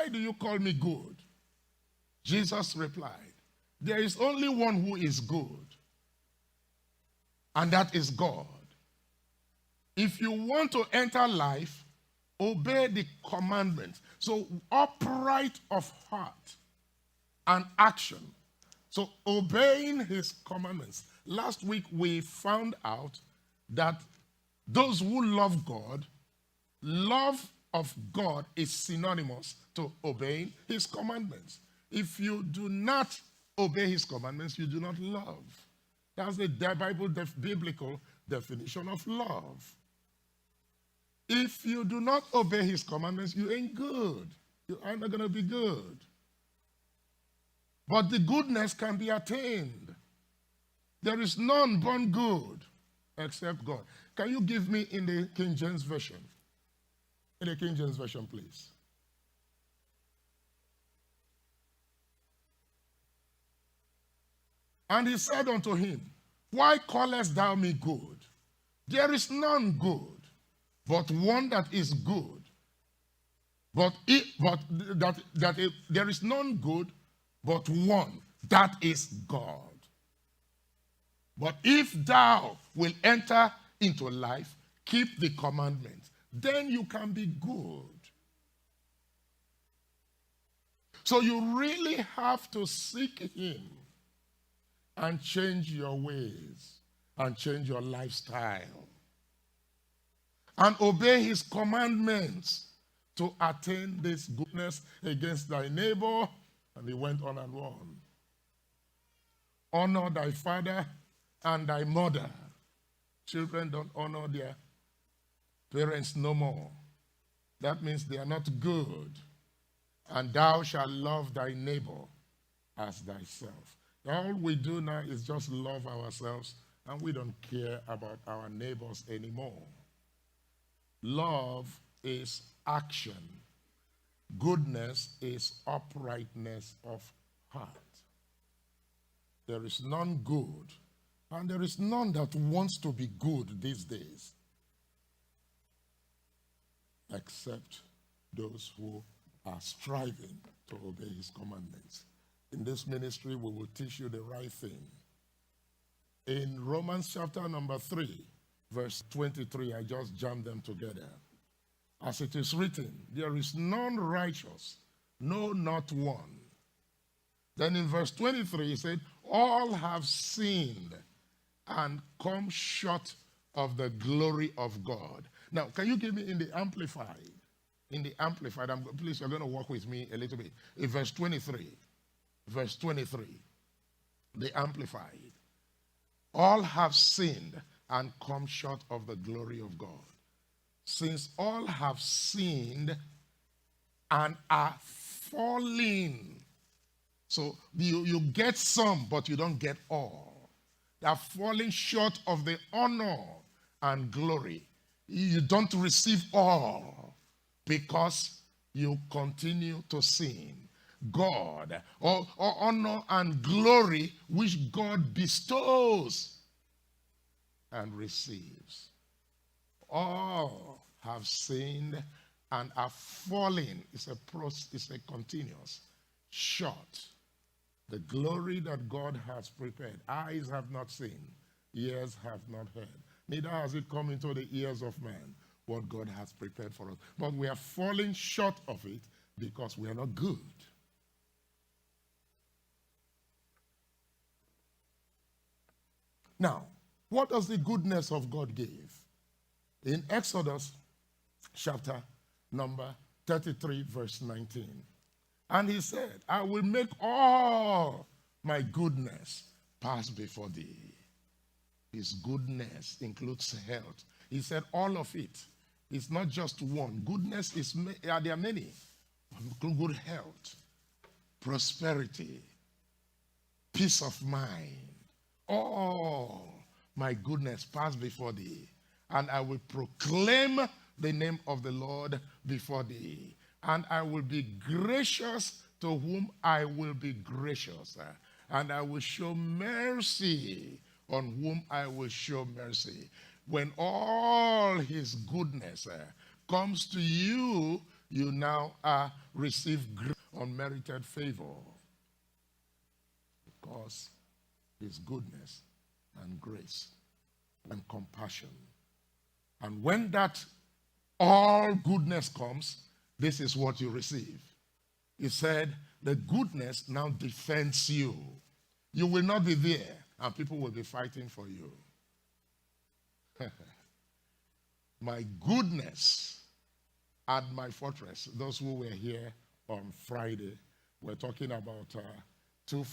why do you call me good? Jesus replied, there is only one who is good, and that is God. If you want to enter life, obey the commandments. So upright of heart and action. So obeying his commandments. Last week we found out that those who love God, love of God is synonymous to obeying his commandments. If you do not obey his commandments, you do not love. That's the biblical definition of love. If you do not obey his commandments, you ain't good. You are not going to be good. But the goodness can be attained. There is none born good except God. Can you give me in the King James Version? In the King James Version, please. And he said unto him, why callest thou me good? There is none good, but one that is good. There is none good, but one, that is God. But if thou will enter into life, keep the commandments, then you can be good. So you really have to seek him and change your ways and change your lifestyle and obey his commandments to attain this goodness against thy neighbor. And he went on and on. Honor thy father and thy mother. Children don't honor their parents no more. That means they are not good. And thou shalt love thy neighbor as thyself. All we do now is just love ourselves, and we don't care about our neighbors anymore. Love is action. Goodness is uprightness of heart. There is none good, and there is none that wants to be good these days, except those who are striving to obey his commandments. In this ministry, we will teach you the right thing. In Romans chapter number 3, verse 23, I just jammed them together. As it is written, there is none righteous, no, not one. Then in verse 23, he said, all have sinned and come short of the glory of God. Now, can you give me in the Amplified? In the Amplified, please, you're going to walk with me a little bit. In verse 23, the Amplified. All have sinned and come short of the glory of God. Since all have sinned and are falling. So you get some, but you don't get all. They are falling short of the honor and glory. You don't receive all because you continue to sin. God, or honor and glory which God bestows and receives. All have sinned and are falling. It's a continuous short. The glory that God has prepared. Eyes have not seen, ears have not heard. Neither has it come into the ears of man what God has prepared for us. But we are falling short of it because we are not good. Now, what does the goodness of God give? In Exodus chapter number 33, verse 19. And he said, I will make all my goodness pass before thee. His goodness includes health. He said all of it. It's not just one. Goodness is, there are many. Good health, prosperity, peace of mind. All my goodness pass before thee. And I will proclaim the name of the Lord before thee. And I will be gracious to whom I will be gracious. And I will show mercy on whom I will show mercy. When all his goodness comes to you, you now receive unmerited favor because his goodness and grace and compassion. And when that all goodness comes, this is what you receive. He said, the goodness now defends you. You will not be there, and people will be fighting for you. My goodness at my fortress. Those who were here on Friday were talking about 2